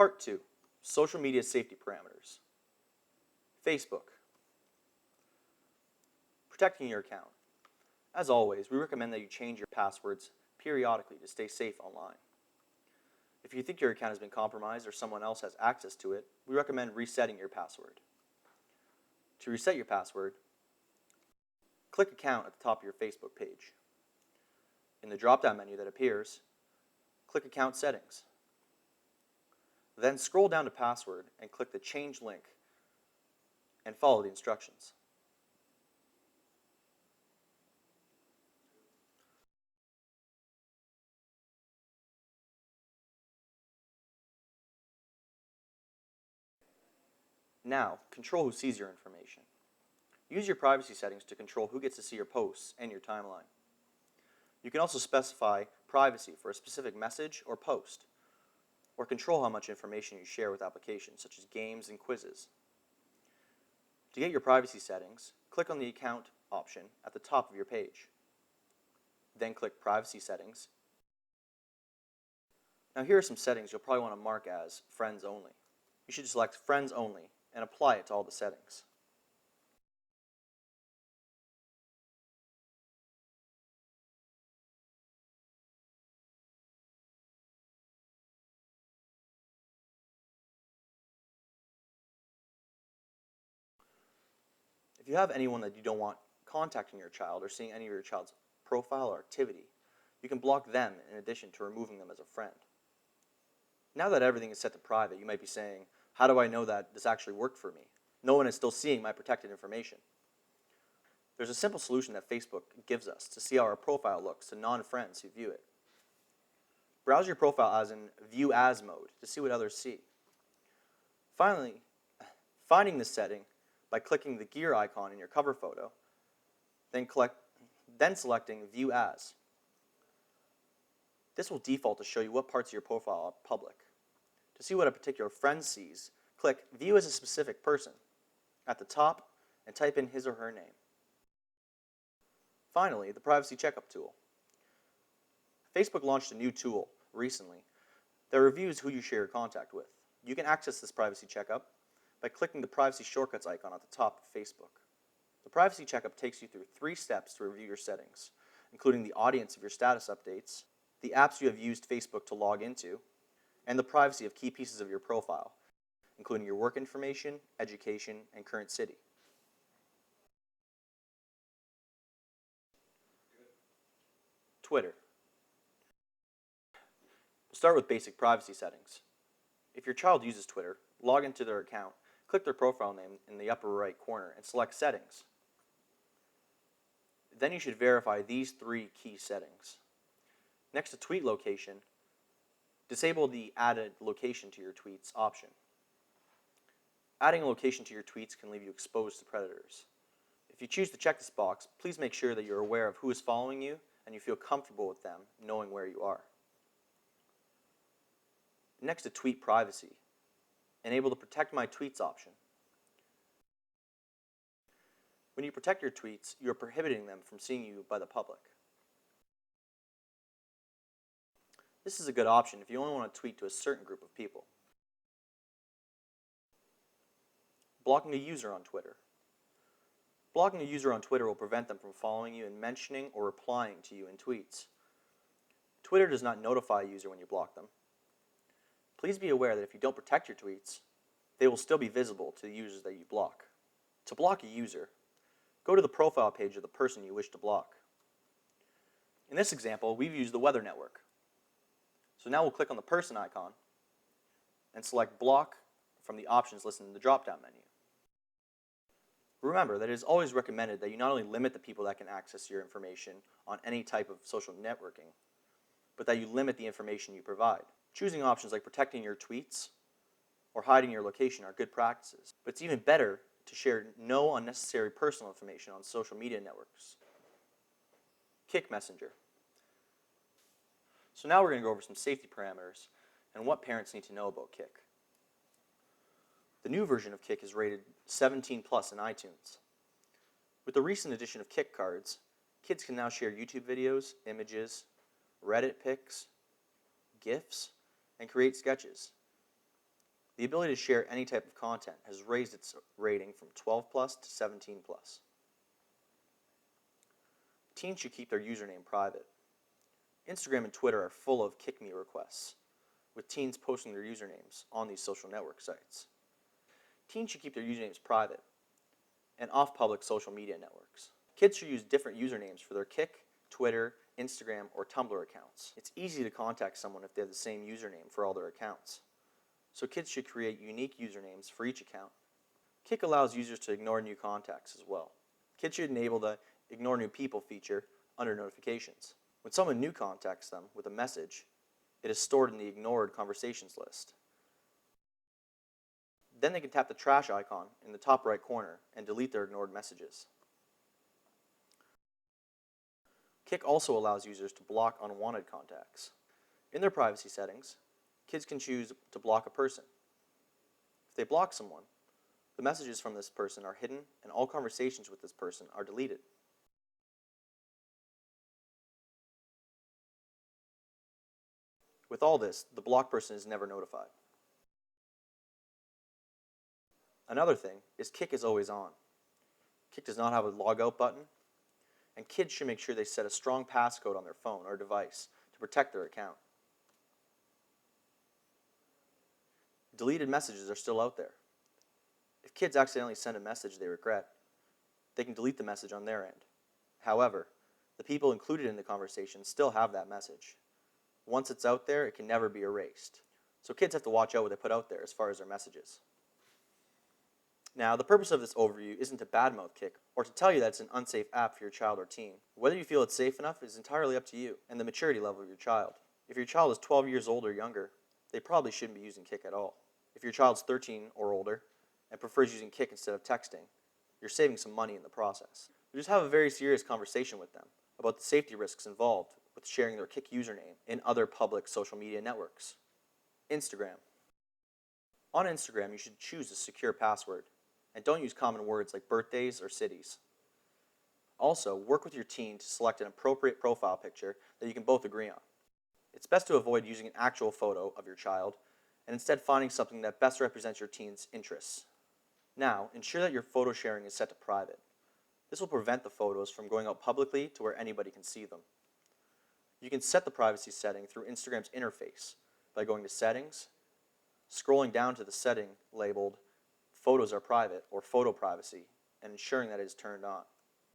Part 2, Social Media Safety Parameters. Facebook. Protecting your account. As always, we recommend that you change your passwords periodically to stay safe online. If you think your account has been compromised or someone else has access to it, we recommend resetting your password. To reset your password, click Account at the top of your Facebook page. In the drop-down menu that appears, click Account Settings. Then scroll down to Password and click the Change link and follow the instructions. Now, control who sees your information. Use your privacy settings to control who gets to see your posts and your timeline. You can also specify privacy for a specific message or post, or control how much information you share with applications such as games and quizzes. To get your privacy settings, click on the Account option at the top of your page. Then click Privacy Settings. Now here are some settings you'll probably want to mark as Friends Only. You should select Friends Only and apply it to all the settings. If you have anyone that you don't want contacting your child or seeing any of your child's profile or activity, you can block them in addition to removing them as a friend. Now that everything is set to private, you might be saying, how do I know that this actually worked for me? No one is still seeing my protected information. There's a simple solution that Facebook gives us to see how our profile looks to non-friends who view it. Browse your profile as in View As mode to see what others see. Finally, finding this setting by clicking the gear icon in your cover photo, then selecting View As. This will default to show you what parts of your profile are public. To see what a particular friend sees, click View as a specific person at the top and type in his or her name. Finally, the Privacy Checkup tool. Facebook launched a new tool recently that reviews who you share your contact with. You can access this Privacy Checkup by clicking the Privacy Shortcuts icon at the top of Facebook. The Privacy Checkup takes you through 3 steps to review your settings, including the audience of your status updates, the apps you have used Facebook to log into, and the privacy of key pieces of your profile, including your work information, education, and current city. Twitter. We'll start with basic privacy settings. If your child uses Twitter, log into their account, click their profile name in the upper right corner, and select Settings. Then you should verify these 3 key settings. Next to tweet location, disable the Added Location to your tweets option. Adding a location to your tweets can leave you exposed to predators. If you choose to check this box, please make sure that you're aware of who is following you and you feel comfortable with them knowing where you are. Next to tweet privacy, enable the Protect My Tweets option. When you protect your tweets, you are prohibiting them from seeing you by the public. This is a good option if you only want to tweet to a certain group of people. Blocking a user on Twitter. Blocking a user on Twitter will prevent them from following you and mentioning or replying to you in tweets. Twitter does not notify a user when you block them. Please be aware that if you don't protect your tweets, they will still be visible to the users that you block. To block a user, go to the profile page of the person you wish to block. In this example, we've used the Weather Network. So now we'll click on the person icon and select Block from the options listed in the drop-down menu. Remember that it is always recommended that you not only limit the people that can access your information on any type of social networking, but that you limit the information you provide. Choosing options like protecting your tweets or hiding your location are good practices, but it's even better to share no unnecessary personal information on social media networks. Kik Messenger. So now we're going to go over some safety parameters and what parents need to know about Kik. The new version of Kik is rated 17 plus in iTunes. With the recent addition of Kik cards, kids can now share YouTube videos, images, Reddit pics, GIFs, and create sketches. The ability to share any type of content has raised its rating from 12 plus to 17 plus. Teens should keep their username private. Instagram and Twitter are full of kick me requests, with teens posting their usernames on these social network sites. Teens should keep their usernames private and off public social media networks. Kids should use different usernames for their Kik, Twitter, Instagram, or Tumblr accounts. It's easy to contact someone if they have the same username for all their accounts. So kids should create unique usernames for each account. Kik allows users to ignore new contacts as well. Kids should enable the Ignore New People feature under notifications. When someone new contacts them with a message, it is stored in the ignored conversations list. Then they can tap the trash icon in the top right corner and delete their ignored messages. Kik also allows users to block unwanted contacts. In their privacy settings, kids can choose to block a person. If they block someone, the messages from this person are hidden and all conversations with this person are deleted. With all this, the blocked person is never notified. Another thing is Kik is always on. Kik does not have a logout button, and kids should make sure they set a strong passcode on their phone or device to protect their account. Deleted messages are still out there. If kids accidentally send a message they regret, they can delete the message on their end. However, the people included in the conversation still have that message. Once it's out there, it can never be erased. So kids have to watch out what they put out there as far as their messages. Now, the purpose of this overview isn't to badmouth Kik or to tell you that it's an unsafe app for your child or teen. Whether you feel it's safe enough is entirely up to you and the maturity level of your child. If your child is 12 years old or younger, they probably shouldn't be using Kik at all. If your child's 13 or older and prefers using Kik instead of texting, you're saving some money in the process. So just have a very serious conversation with them about the safety risks involved with sharing their Kik username in other public social media networks. Instagram. On Instagram, you should choose a secure password and don't use common words like birthdays or cities. Also, work with your teen to select an appropriate profile picture that you can both agree on. It's best to avoid using an actual photo of your child and instead finding something that best represents your teen's interests. Now, ensure that your photo sharing is set to private. This will prevent the photos from going out publicly to where anybody can see them. You can set the privacy setting through Instagram's interface by going to Settings, scrolling down to the setting labeled Photos are Private or Photo Privacy, and ensuring that it is turned on.